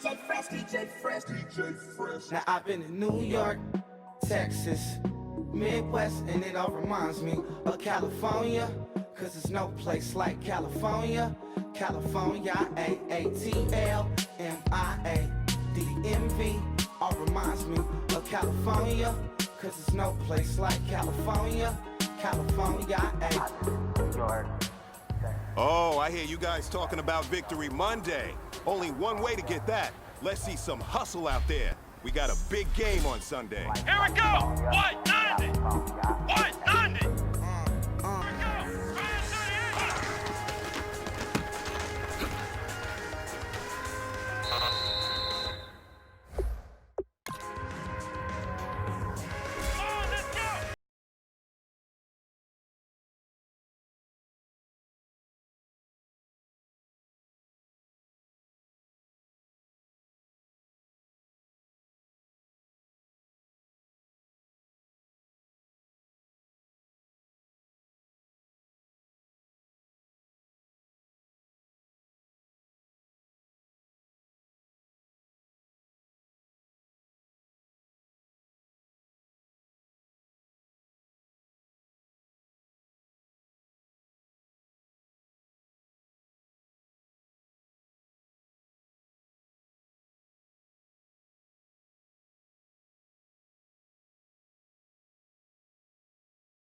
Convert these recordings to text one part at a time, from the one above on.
Now I've been in New York, Texas, Midwest, and it all reminds me of California, cause there's no place like California. California, AATLMIADDMV, all reminds me of California, cause there's no place like California. California, New York. Oh, I hear you guys talking about Victory Monday. Only one way to get that. Let's see some hustle out there. We got a big game on Sunday. Here we go! 190! 190! Here we go!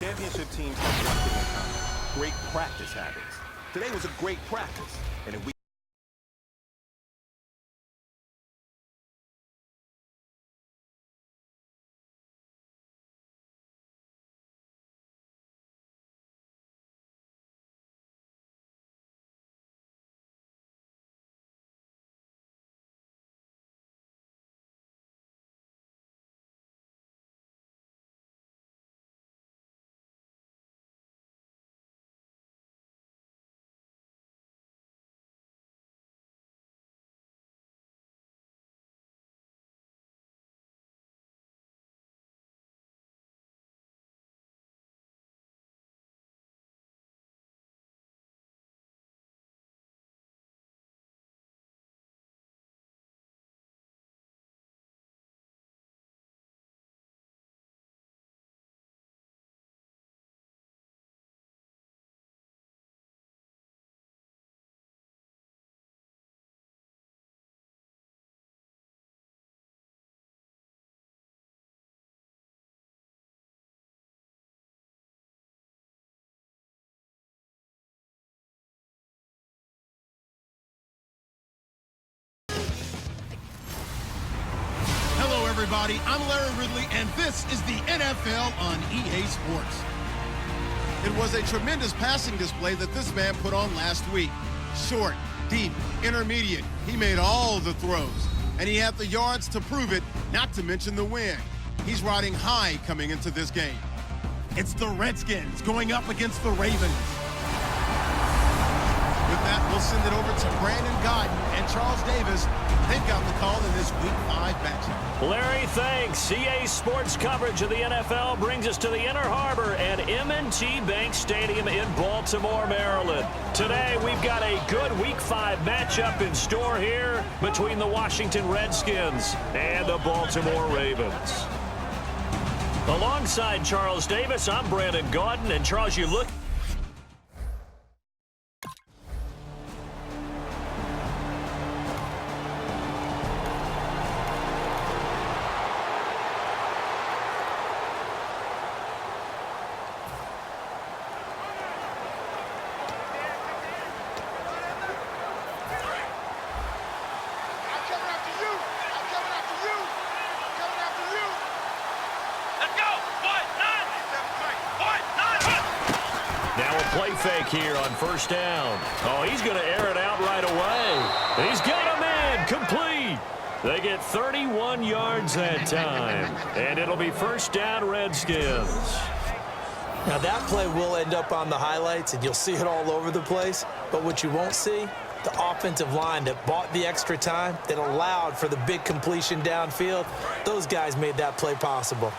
Championship teams have one thing in common: great practice habits. Today was a great practice, and if we everybody, I'm Larry Ridley, and this is the NFL on EA Sports. It was a tremendous passing display that this man put on last week. Short, deep, intermediate, he made all the throws, and he had the yards to prove it, not to mention the win. He's riding high coming into this game. It's the Redskins going up against the Ravens. With that, we'll send it over to Brandon Godden and Charles Davis. They've got the call in this Week 5 matchup. Larry, thanks. EA Sports coverage of the NFL brings us to the Inner Harbor at M&T Bank Stadium in Baltimore, Maryland. Today, we've got a good Week 5 matchup in store here between the Washington Redskins and the Baltimore Ravens. Alongside Charles Davis, I'm Brandon Gaudin. And Charles, you look... Now a play fake here on first down. Oh, he's going to air it out right away. He's got him in. Complete. They get 31 yards that time. And it'll be first down, Redskins. Now that play will end up on the highlights, and you'll see it all over the place. But what you won't see, the offensive line that bought the extra time, that allowed for the big completion downfield, those guys made that play possible.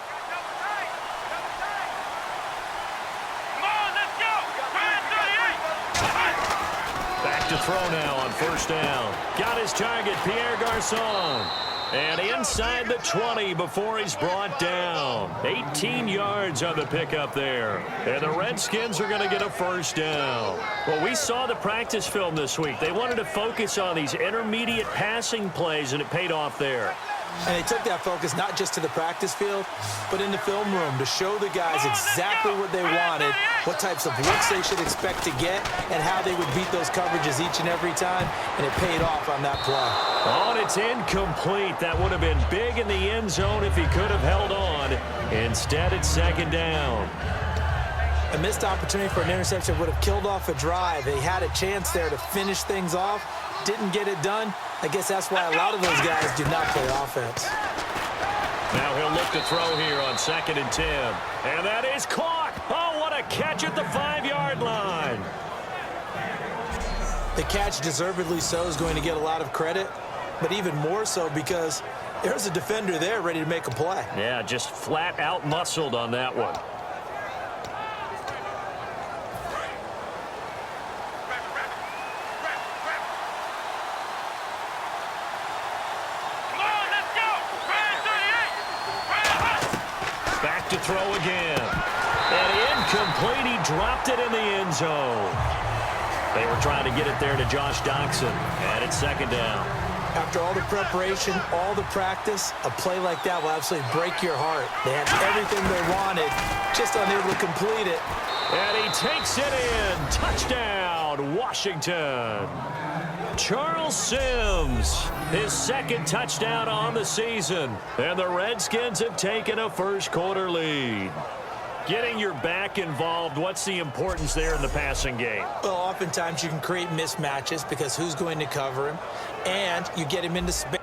To throw now on first down. Got his target, Pierre Garçon. And inside the 20 before he's brought down. 18 yards on the pickup there. And the Redskins are going to get a first down. Well, we saw the practice film this week. They wanted to focus on these intermediate passing plays, and it paid off there. And they took that focus not just to the practice field, but in the film room to show the guys exactly what they wanted, what types of looks they should expect to get, and how they would beat those coverages each and every time, and it paid off on that play. Oh, and it's incomplete. That would have been big in the end zone if he could have held on. Instead, it's second down. A missed opportunity for an interception would have killed off a drive. They had a chance there to finish things off, didn't get it done. I guess that's why a lot of those guys do not play offense. Now he'll look to throw here on 2nd and 10. And that is caught. Oh, what a catch at the 5-yard line. The catch, deservedly so, is going to get a lot of credit, but even more so because there's a defender there ready to make a play. Yeah, just flat out muscled on that one. To throw again. And incomplete. He dropped it in the end zone. They were trying to get it there to Josh Doxson. And it's second down. After all the preparation, all the practice, a play like that will absolutely break your heart. They had everything they wanted, just unable to complete it. And he takes it in. Touchdown, Washington. Charles Sims, his second touchdown on the season. And the Redskins have taken a first-quarter lead. Getting your back involved, what's the importance there in the passing game? Well, oftentimes you can create mismatches because who's going to cover him, and you get him into space.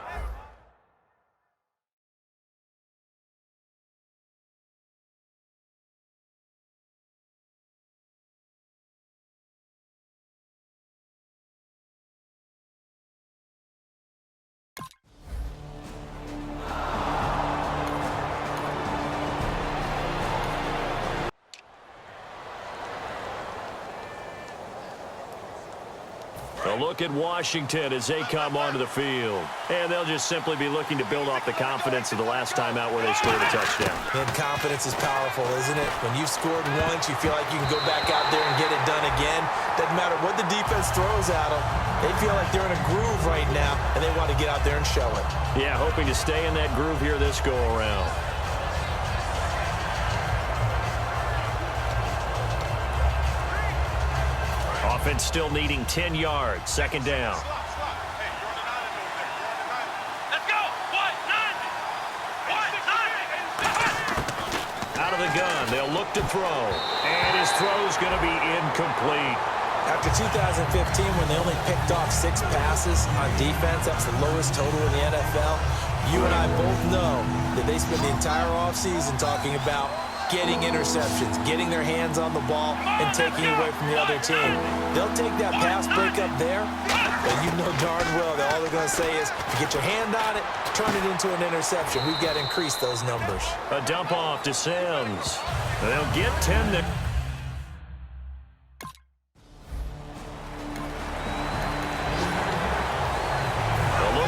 A look at Washington as they come onto the field. And they'll just simply be looking to build off the confidence of the last time out where they scored a touchdown. And confidence is powerful, isn't it? When you've scored once, you feel like you can go back out there and get it done again. Doesn't matter what the defense throws at them. They feel like they're in a groove right now, and they want to get out there and show it. Yeah, hoping to stay in that groove here this go-around. Offense still needing 10 yards. Second down. Let's go. 190. Out of the gun. They'll look to throw. And his throw's going to be incomplete. After 2015, when they only picked off 6 passes on defense, that's the lowest total in the NFL. You and I both know that they spend the entire offseason talking about getting interceptions, getting their hands on the ball, and taking it away from the other team. They'll take that pass breakup there, but you know darn well that all they're going to say is, get your hand on it, turn it into an interception. We've got to increase those numbers. A dump off to Sims. They'll get 10 there.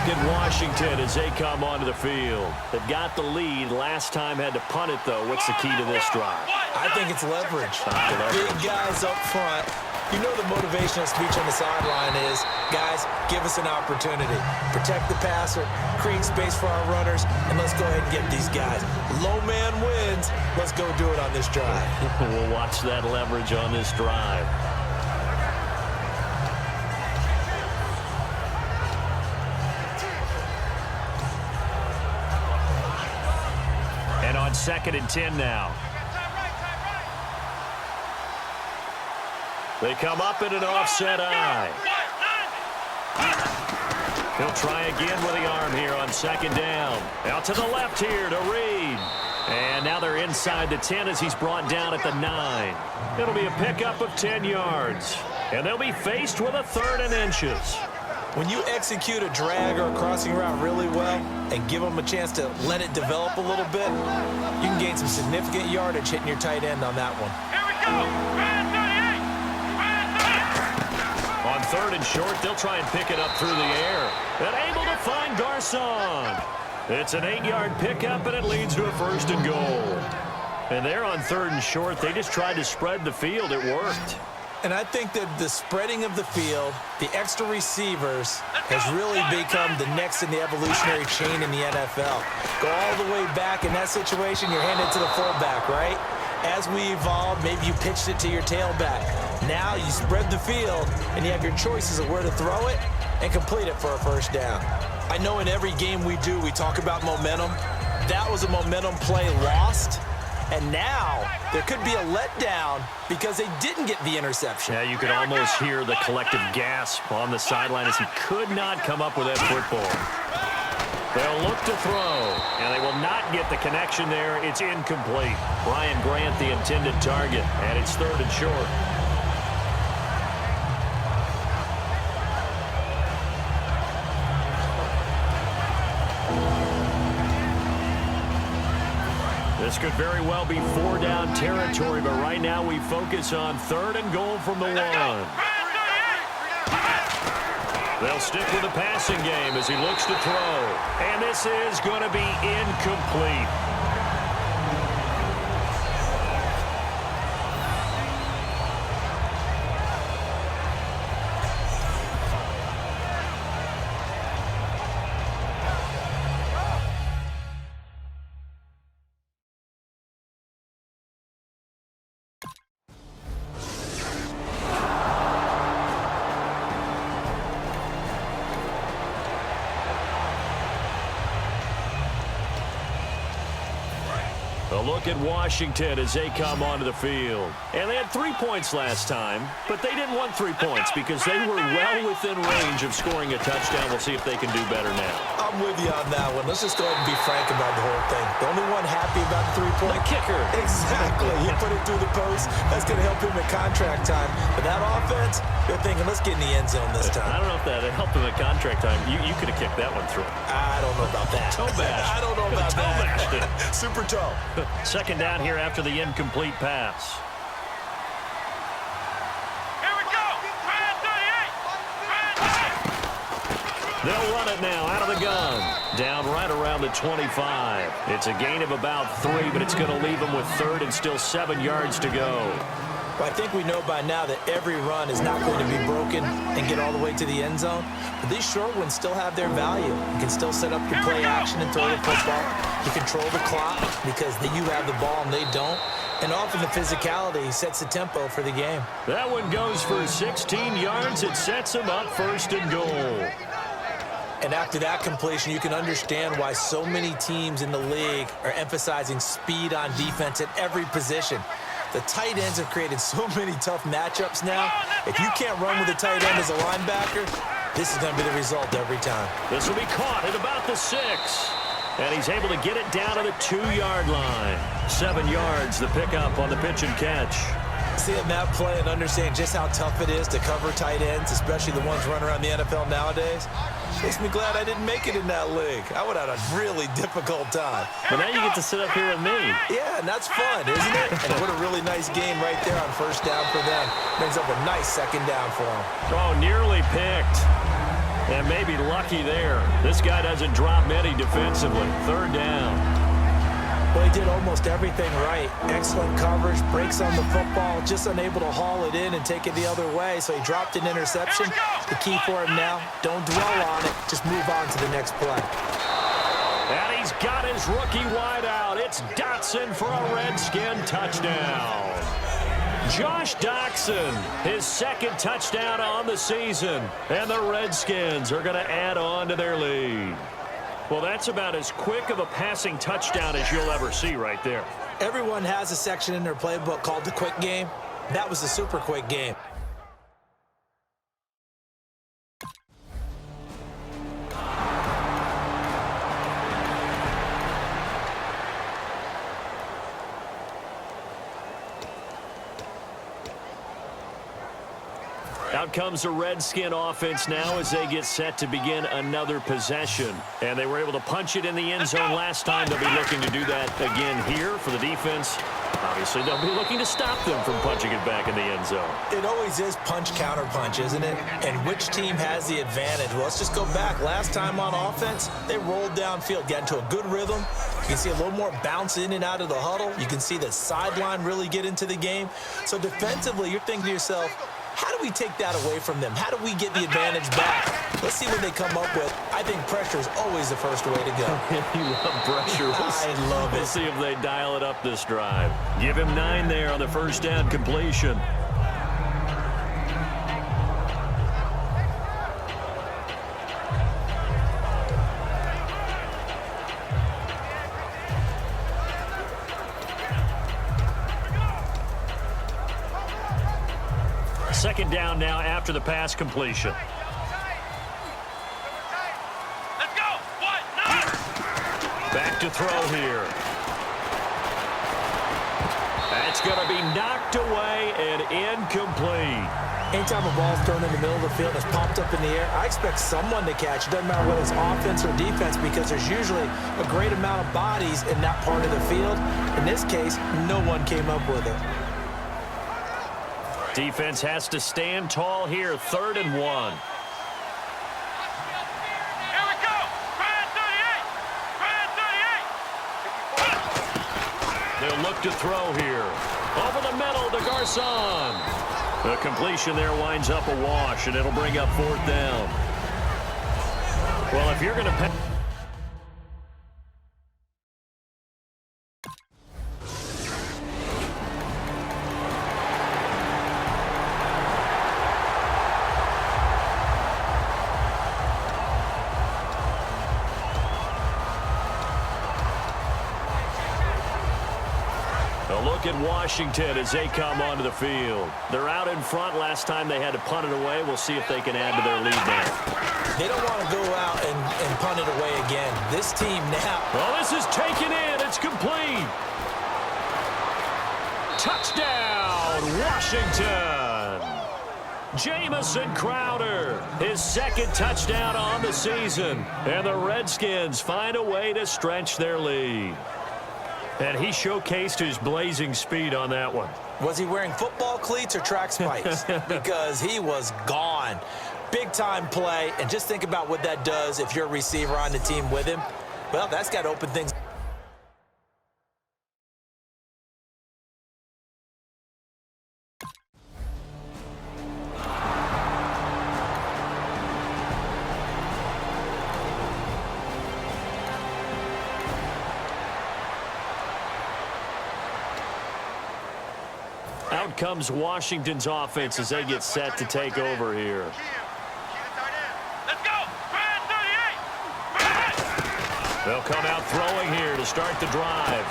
At Washington as they come onto the field. They've got the lead. Last time had to punt it, though. What's the key to this drive? I think it's leverage. Big guys up front. You know the motivational speech on the sideline is, guys, give us an opportunity. Protect the passer, create space for our runners, and let's go ahead and get these guys. Low man wins. Let's go do it on this drive. We'll watch that leverage on this drive. And on 2nd and 10 now. They come up in an offset eye. He'll try again with the arm here on 2nd down. Out to the left here to Reed. And now they're inside the 10 as he's brought down at the 9. It'll be a pickup of 10 yards. And they'll be faced with a 3rd and inches. When you execute a drag or a crossing route really well and give them a chance to let it develop a little bit, you can gain some significant yardage hitting your tight end on that one. Here we go. On 3rd and short. They'll try and pick it up through the air. And able to find Garcon. It's an 8-yard pickup, and it leads to a 1st and goal. And they're on 3rd and short. They just tried to spread the field. It worked. And I think that the spreading of the field, the extra receivers, has really become the next in the evolutionary chain in the NFL. Go all the way back in that situation, you're handed to the fullback, right? As we evolved, maybe you pitched it to your tailback. Now you spread the field, and you have your choices of where to throw it and complete it for a 1st down. I know in every game we do, we talk about momentum. That was a momentum play lost. And now there could be a letdown because they didn't get the interception. Yeah, you could almost hear the collective gasp on the sideline as he could not come up with that football. They'll look to throw, and they will not get the connection there. It's incomplete. Brian Grant, the intended target, and it's 3rd and short. This could very well be 4-down territory, but right now we focus on 3rd and goal from the 1. They'll stick with the passing game as he looks to throw. And this is going to be incomplete. A look at Washington as they come onto the field. And they had 3 points last time, but they didn't want 3 points because they were well within range of scoring a touchdown. We'll see if they can do better now. I'm with you on that one. Let's just go ahead and be frank about the whole thing. The only one happy about the 3-point? The kicker. Exactly. He put it through the post. That's going to help him at contract time. But that offense, they're thinking, let's get in the end zone this time. I don't know if that helped him at contract time. You could have kicked that one through. I don't know about that. Toe bash. I don't know about toe that. Bashed it. Super toe. 2nd down here after the incomplete pass. Here we go. They'll run it now out of the gun. Down right around the 25. It's a gain of about 3, but it's going to leave them with 3rd and still 7 yards to go. Well, I think we know by now that every run is not going to be broken and get all the way to the end zone. But these short ones still have their value. You can still set up your play action and throw the football. You control the clock because you have the ball and they don't. And often the physicality sets the tempo for the game. That one goes for 16 yards. It sets them up 1st and goal. And after that completion, you can understand why so many teams in the league are emphasizing speed on defense at every position. The tight ends have created so many tough matchups now. If you can't run with a tight end as a linebacker, this is going to be the result every time. This will be caught at about the 6. And he's able to get it down to the 2-yard line. 7 yards, the pickup on the pitch and catch. Seeing that play and understanding just how tough it is to cover tight ends, especially the ones running around the NFL nowadays, makes me glad I didn't make it in that league. I would have had a really difficult time. But now you get to sit up here with me. Yeah, and that's fun, isn't it? And what a really nice gain right there on 1st down for them. Brings up a nice 2nd down for them. Oh, nearly picked. And maybe lucky there. This guy doesn't drop many defensively. 3rd down. Well, he did almost everything right. Excellent coverage, breaks on the football, just unable to haul it in and take it the other way, so he dropped an interception. The key for him now, don't dwell on it, just move on to the next play. And he's got his rookie wide out. It's Dotson for a Redskin touchdown. Josh Doctson, his 2nd touchdown on the season. And the Redskins are going to add on to their lead. Well, that's about as quick of a passing touchdown as you'll ever see right there. Everyone has a section in their playbook called the quick game. That was the super quick game. Out comes the Redskin offense now as they get set to begin another possession. And they were able to punch it in the end zone last time. They'll be looking to do that again here for the defense. Obviously, they'll be looking to stop them from punching it back in the end zone. It always is punch-counter-punch, isn't it? And which team has the advantage? Well, let's just go back. Last time on offense, they rolled downfield, got into a good rhythm. You can see a little more bounce in and out of the huddle. You can see the sideline really get into the game. So defensively, you're thinking to yourself, how do we take that away from them? How do we get the advantage back? Let's see what they come up with. I think pressure is always the first way to go. You love pressure. I love it. We'll see if they dial it up this drive. Give him 9 there on the first down completion. Second down now after the pass completion. Let's go. 1-9. Back to throw here. That's going to be knocked away and incomplete. Anytime a ball's thrown in the middle of the field and it's popped up in the air, I expect someone to catch it. Doesn't matter whether it's offense or defense, because there's usually a great amount of bodies in that part of the field. In this case, no one came up with it. Defense has to stand tall here, 3rd and 1. Here we go. Try 38. They'll look to throw here. Over the middle to Garcon. The completion there winds up a wash, and it'll bring up 4th down. Well, if you're going to pass... Look at Washington as they come onto the field. They're out in front. Last time they had to punt it away. We'll see if they can add to their lead now. They don't want to go out and punt it away again. This team now. Well, this is taken in. It's complete. Touchdown, Washington. Jamison Crowder, his 2nd touchdown on the season. And the Redskins find a way to stretch their lead. And he showcased his blazing speed on that one. Was he wearing football cleats or track spikes? Because he was gone. Big-time play. And just think about what that does if you're a receiver on the team with him. Well, that's got to open things. Out comes Washington's offense as they get set to take over here. Let's go. Try 38. They'll come out throwing here to start the drive.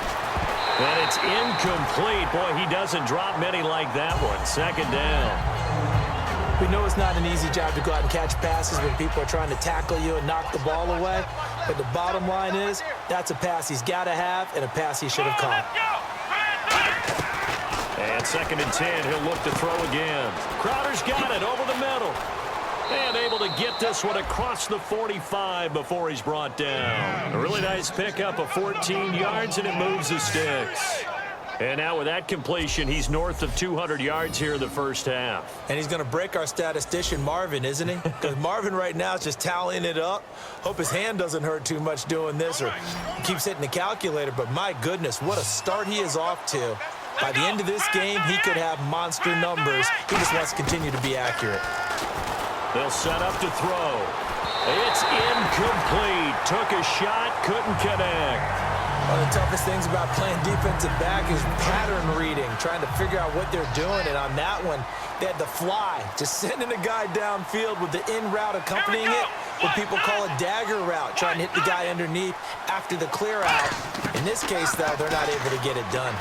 And it's incomplete. Boy, he doesn't drop many like that one. 2nd down. We know it's not an easy job to go out and catch passes when people are trying to tackle you and knock the ball away. But the bottom line is, that's a pass he's got to have and a pass he should have caught. And 2nd and 10, he'll look to throw again. Crowder's got it over the middle. And able to get this one across the 45 before he's brought down. A really nice pickup of 14 yards, and it moves the sticks. And now with that completion, he's north of 200 yards here in the first half. And he's going to break our statistician, Marvin, isn't he? Because Marvin right now is just tallying it up. Hope his hand doesn't hurt too much doing this or keeps hitting the calculator. But my goodness, what a start he is off to. By the end of this game, he could have monster numbers. He just wants to continue to be accurate. They'll set up to throw. It's incomplete. Took a shot, couldn't connect. One of the toughest things about playing defensive back is pattern reading, trying to figure out what they're doing. And on that one, they had the fly, just sending a guy downfield with the in route accompanying it, what people call a dagger route, trying to hit the guy underneath after the clear out. In this case, though, they're not able to get it done.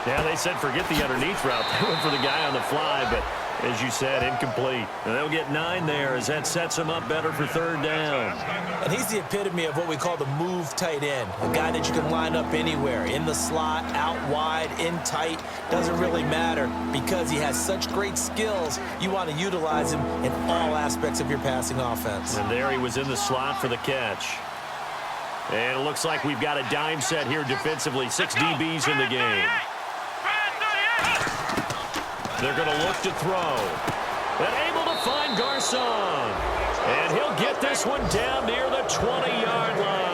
Yeah, they said forget the underneath route. They went for the guy on the fly, but as you said, incomplete. And they'll get 9 there as that sets them up better for 3rd down. And he's the epitome of what we call the move tight end, a guy that you can line up anywhere, in the slot, out wide, in tight, doesn't really matter. Because he has such great skills, you want to utilize him in all aspects of your passing offense. And there he was in the slot for the catch. And it looks like we've got a dime set here defensively. 6 DBs in the game. They're going to look to throw. And able to find Garcon. And he'll get this one down near the 20-yard line.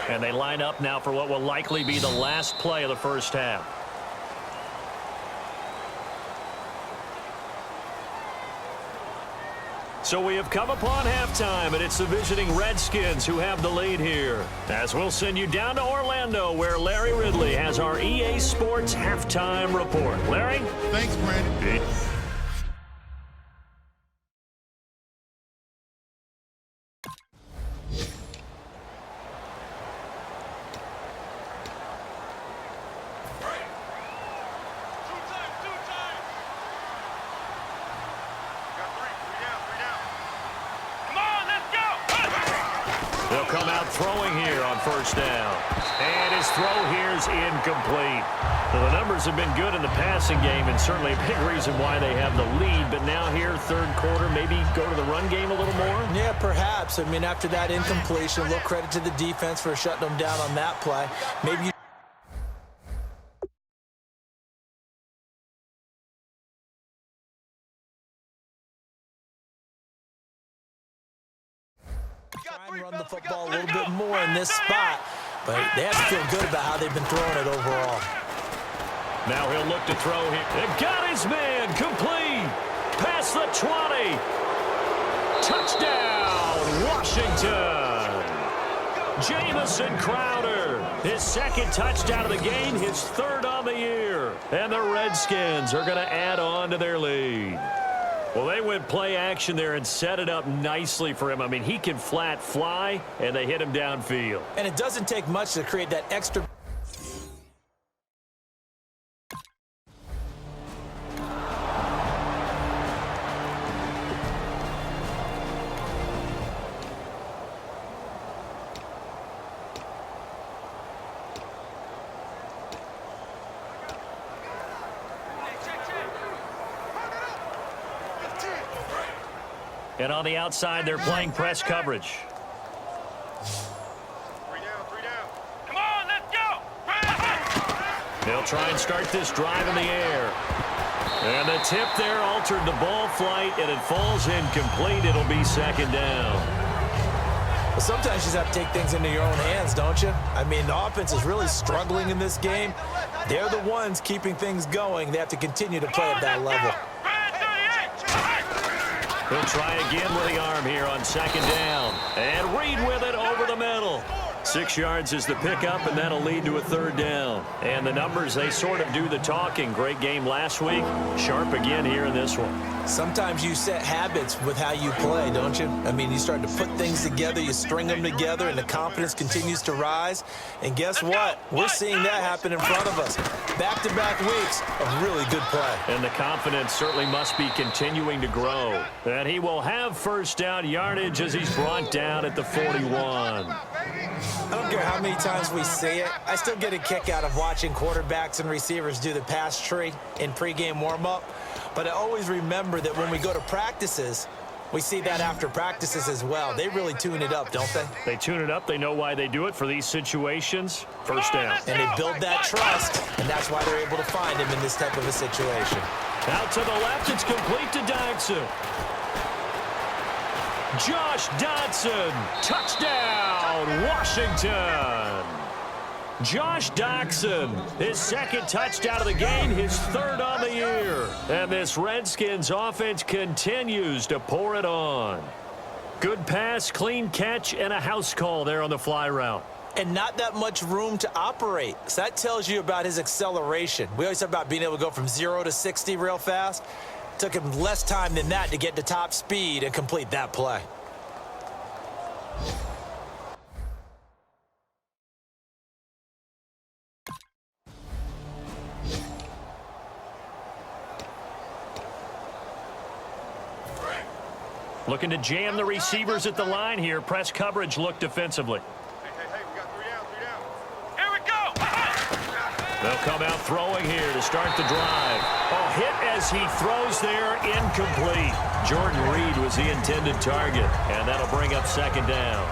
And they line up now for what will likely be the last play of the first half. So we have come upon halftime, and it's the visiting Redskins who have the lead here. As we'll send you down to Orlando, where Larry Ridley has our EA Sports halftime report. Larry? Thanks, Brandon. They'll come out throwing here on first down. And his throw here is incomplete. Well, the numbers have been good in the passing game, and certainly a big reason why they have the lead. But now here, third quarter, maybe go to the run game a little more? Yeah, perhaps. I mean, after that incompletion, a little credit to the defense for shutting them down on that play. Maybe you try and run the football a little bit more in this spot, but they have to feel good about how they've been throwing it overall. Now he'll look to throw here. They've got his man complete. Past the 20. Touchdown, Washington. Jamison Crowder, his second touchdown of the game, his third on the year. And the Redskins are going to add on to their lead. Well, they went play action there and set it up nicely for him. I mean, he can flat fly, and they hit him downfield. And it doesn't take much to create that extra. And on the outside, they're playing press coverage. 3 down. Come on, let's go. They'll try and start this drive in the air. And the tip there altered the ball flight, and it falls incomplete. It'll be second down. Well, sometimes you just have to take things into your own hands, don't you? I mean, the offense is really struggling in this game. They're the ones keeping things going. They have to continue to play at that level. He'll try again with the arm here on second down. And Reed with it over the middle. 6 yards is the pickup, and that'll lead to a third down. And the numbers, they sort of do the talking. Great game last week. Sharp again here in this one. Sometimes you set habits with how you play, don't you? I mean, you start to put things together, you string them together, and the confidence continues to rise. And guess what? We're seeing that happen in front of us. Back-to-back weeks of really good play. And the confidence certainly must be continuing to grow. And he will have first down yardage as he's brought down at the 41. I don't care how many times we see it. I still get a kick out of watching quarterbacks and receivers do the pass tree in pregame warm-up. But I always remember that when we go to practices, we see that after practices as well. They really tune it up, don't they? They tune it up. They know why they do it for these situations. First down. And they build that trust, and that's why they're able to find him in this type of a situation. Out to the left, it's complete to Dodson. Josh Dodson, touchdown, Washington. Josh Dodson, his second touchdown of the game, his third on the year. And this Redskins offense continues to pour it on. Good pass, clean catch, and a house call there on the fly route. And not that much room to operate. So that tells you about his acceleration. We always talk about being able to go from 0 to 60 real fast. It took him less time than that to get to top speed and complete that play. Looking to jam the receivers at the line here. Press coverage look defensively. Hey, we got 3 down. They'll come out throwing here to start the drive. Oh, hit as he throws there, incomplete. Jordan Reed was the intended target, and that'll bring up second down.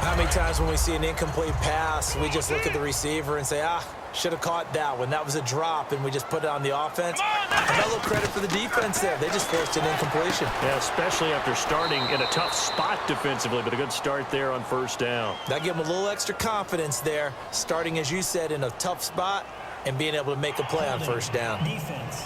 How many times when we see an incomplete pass, we just look at the receiver and say, should have caught that one. That was a drop, and we just put it on the offense. Another credit for the defense there. They just forced an incompletion. Yeah, especially after starting in a tough spot defensively, but a good start there on first down. That gave them a little extra confidence there, starting, as you said, in a tough spot and being able to make a play on first down. Defense.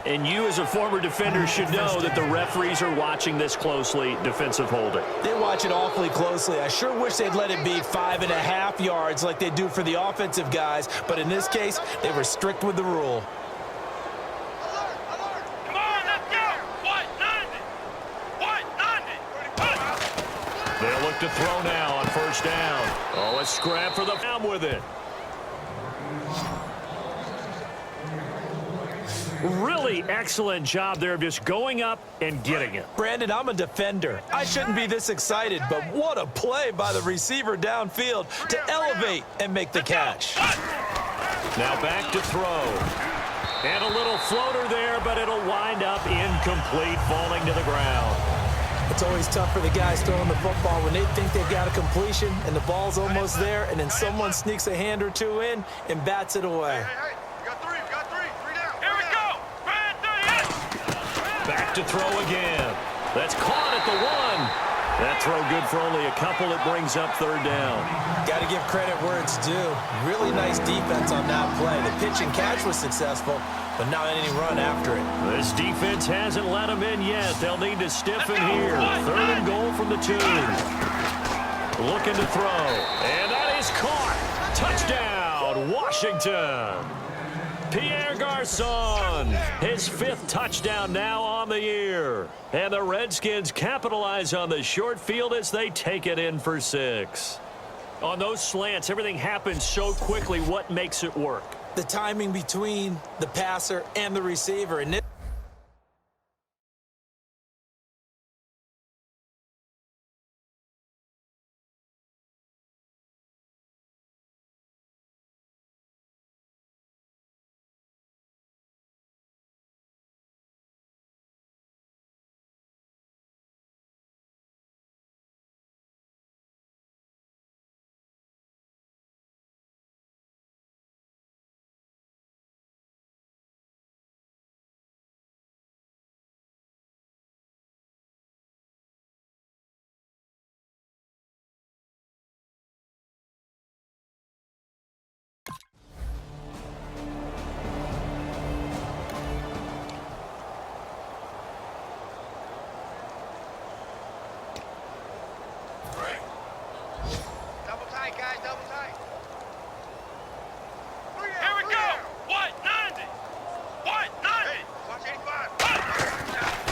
And you, as a former defender, should know that the referees are watching this closely, defensive holding. They watch it awfully closely. I sure wish they'd let it be 5.5 yards like they do for the offensive guys, but in this case, they were strict with the rule. Come on, let's go. White 90. White 90. They'll look to throw now on first down. Oh, a scrap for the down with it. Really excellent job there of just going up and getting it. Brandon, I'm a defender. I shouldn't be this excited, but what a play by the receiver downfield to elevate and make the catch. Now back to throw. And a little floater there, but it'll wind up incomplete, falling to the ground. It's always tough for the guys throwing the football when they think they've got a completion and the ball's almost there, and then someone sneaks a hand or two in and bats it away. Back to throw again. That's caught at the 1. That throw good for only a couple. It brings up third down. Got to give credit where it's due. Really nice defense on that play. The pitch and catch was successful, but not any run after it. This defense hasn't let them in yet. They'll need to stiffen here. Third and goal from the 2. Looking to throw. And that is caught. Touchdown, Washington. Pierre Garçon, his 5th touchdown now on the year. And the Redskins capitalize on the short field as they take it in for 6. On those slants, everything happens so quickly. What makes it work? The timing between the passer and the receiver. And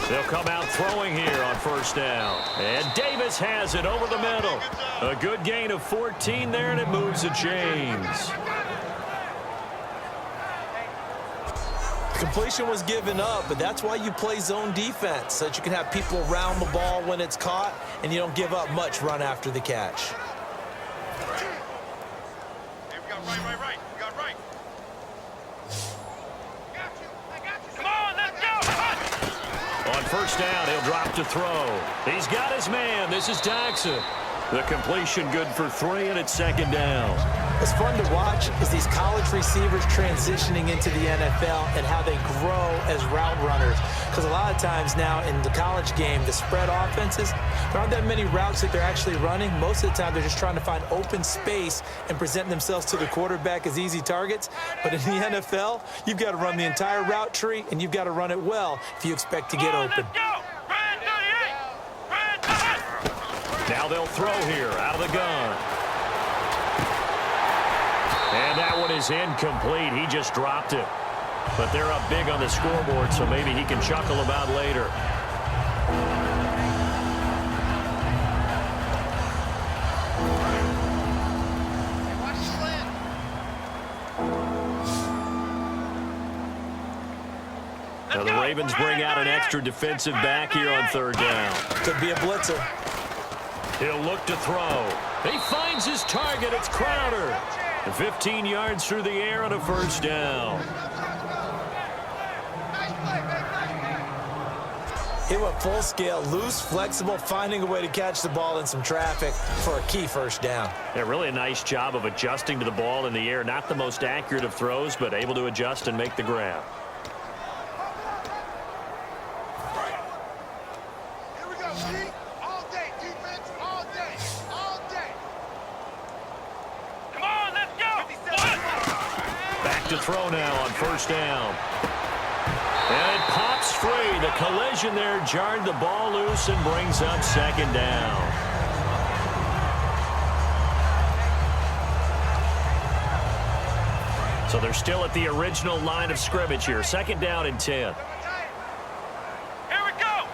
They'll come out throwing here on first down. And Davis has it over the middle. A good gain of 14 there, and it moves the chains. completion was given up, but that's why you play zone defense, so that you can have people around the ball when it's caught, and you don't give up much run after the catch. First down, he'll drop to throw. He's got his man. This is Daxon. The completion good for 3, and it's second down. What's fun to watch is these college receivers transitioning into the NFL and how they grow as route runners. Because a lot of times now in the college game, the spread offenses, there aren't that many routes that they're actually running. Most of the time, they're just trying to find open space and present themselves to the quarterback as easy targets. But in the NFL, you've got to run the entire route tree, and you've got to run it well if you expect to get open. Now they'll throw here out of the gun. And that one is incomplete. He just dropped it. But they're up big on the scoreboard, so maybe he can chuckle about later. Now the Ravens bring out an extra defensive back here on third down. Could be a blitzer. He'll look to throw. He finds his target. It's Crowder. 15 yards through the air on a first down. He went full scale, loose, flexible, finding a way to catch the ball in some traffic for a key first down. Yeah, really a nice job of adjusting to the ball in the air. Not the most accurate of throws, but able to adjust and make the grab. Here we go, Steve. All day, defense, all day, all day. Come on, let's go. Back to throw now on first down. And it pops free. The collision there jarred the ball loose and brings up second down. So they're still at the original line of scrimmage here. Second down and 10. Here we go.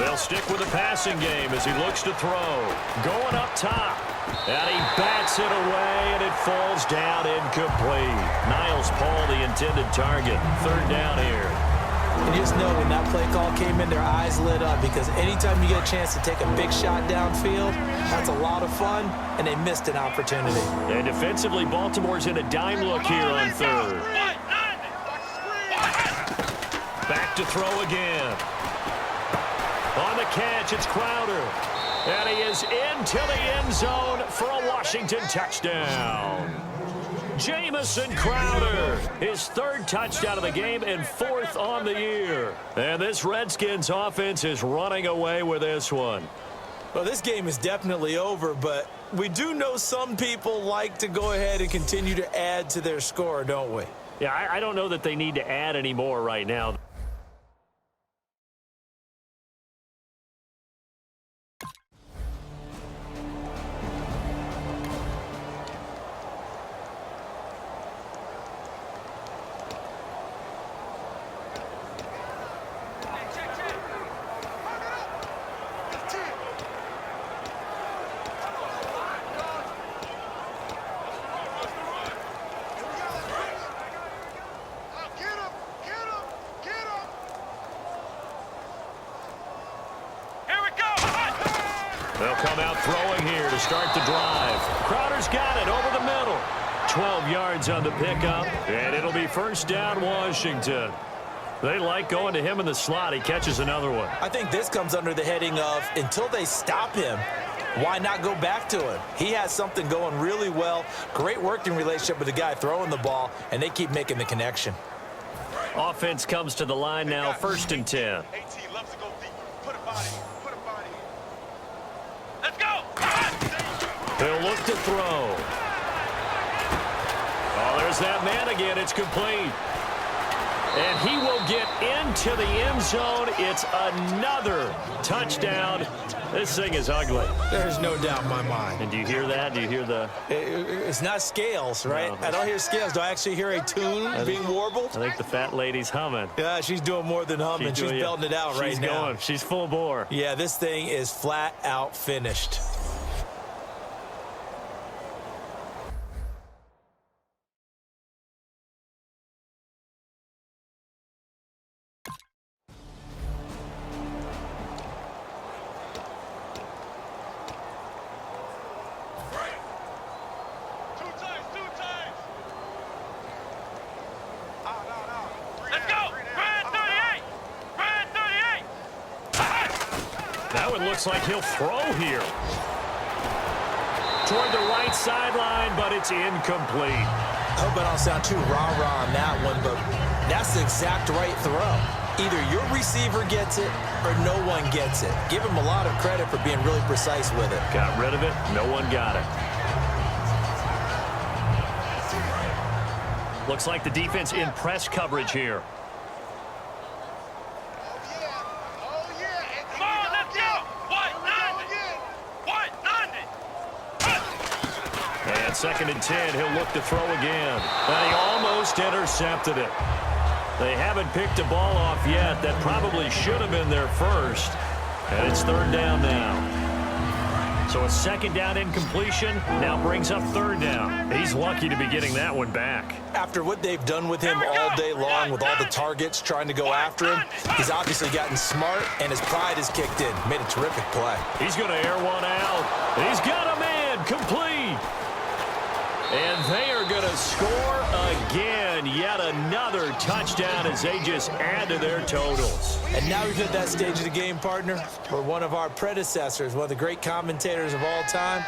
They'll stick with the passing game as he looks to throw. Going up top. And he bats it away, and it falls down incomplete. Niles Paul, the intended target. Third down here. You just know when that play call came in, their eyes lit up, because anytime you get a chance to take a big shot downfield, that's a lot of fun, and they missed an opportunity. And defensively, Baltimore's in a dime look here on third. Back to throw again. On the catch, it's Crowder. And he is into the end zone for a Washington touchdown. Jamison Crowder, his third touchdown of the game and fourth on the year. And this Redskins offense is running away with this one. Well, this game is definitely over, but we do know some people like to go ahead and continue to add to their score, don't we? Yeah, I don't know that they need to add any more right now. They'll come out throwing here to start the drive. Crowder's got it over the middle. 12 yards on the pickup, and it'll be first down Washington. They like going to him in the slot. He catches another one. I think this comes under the heading of, until they stop him, why not go back to him? He has something going really well. Great working relationship with the guy throwing the ball, and they keep making the connection. Offense comes to the line now, first and 10. AT loves to go deep. Put a body. Put a body. Let's go. He'll look to throw. Oh, there's that man again. It's complete. And he will get into the end zone. It's another touchdown. This thing is ugly. There's no doubt in my mind. And do you hear that? Do you hear the... It's not scales, right? No. I don't hear scales. Do I actually hear a tune being warbled? I think the fat lady's humming. Yeah, she's doing more than humming. She's belting it out right now. She's going. She's full bore. Yeah, this thing is flat out finished. Looks like he'll throw here. Toward the right sideline, but it's incomplete. I hope I don't sound too rah-rah on that one, but that's the exact right throw. Either your receiver gets it or no one gets it. Give him a lot of credit for being really precise with it. Got rid of it. No one got it. Looks like the defense in press coverage here. Second and 10, he'll look to throw again. And he almost intercepted it. They haven't picked a ball off yet. That probably should have been their first. And it's third down now. So a second down incompletion now brings up third down. He's lucky to be getting that one back. After what they've done with him all day long with all the targets trying to go after him, he's obviously gotten smart and his pride has kicked in. Made a terrific play. He's going to air one out. He's got a man complete. And they are going to score again. Yet another touchdown as they just add to their totals. And now we've hit that stage of the game, partner, where one of our predecessors, one of the great commentators of all time,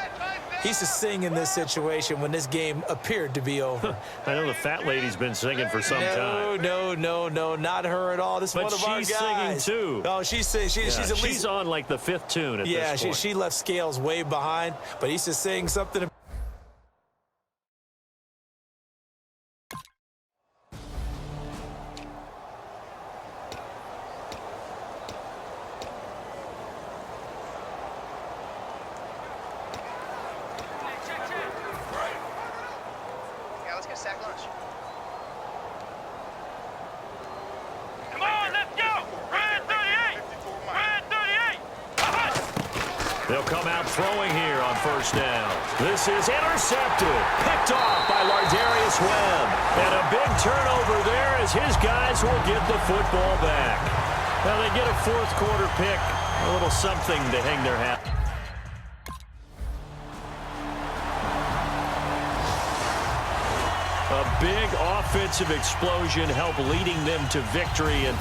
he used to sing in this situation when this game appeared to be over. I know the fat lady's been singing for some time. No, not her at all. This is one of our guys. But she's singing too. Oh, she's at least... She's on like the fifth tune at this point. She left Scales way behind, but he used to sing something... They'll come out throwing here on first down. This is intercepted. Picked off by Lardarius Webb. And a big turnover there as his guys will get the football back. Now they get a fourth quarter pick. A little something to hang their hat. A big offensive explosion helped leading them to victory. And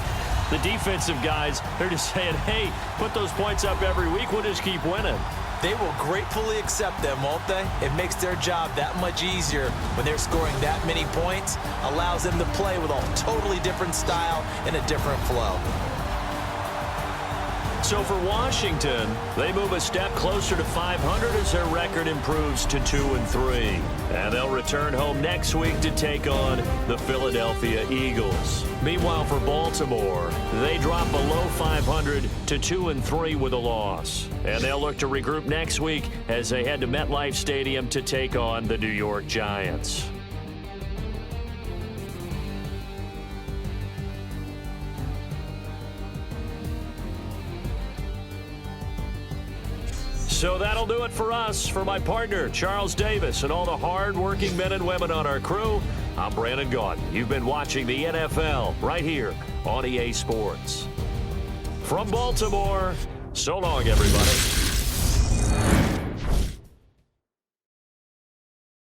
the defensive guys, they're just saying, hey, put those points up every week. We'll just keep winning. They will gratefully accept them, won't they? It makes their job that much easier when they're scoring that many points. Allows them to play with a totally different style and a different flow. So for Washington, they move a step closer to 500 as their record improves to 2-3. And they'll return home next week to take on the Philadelphia Eagles. Meanwhile, for Baltimore, they drop below 500 to 2-3 with a loss. And they'll look to regroup next week as they head to MetLife Stadium to take on the New York Giants. So that'll do it for us. For my partner, Charles Davis, and all the hard-working men and women on our crew, I'm Brandon Gaudin. You've been watching the NFL right here on EA Sports. From Baltimore, so long, everybody.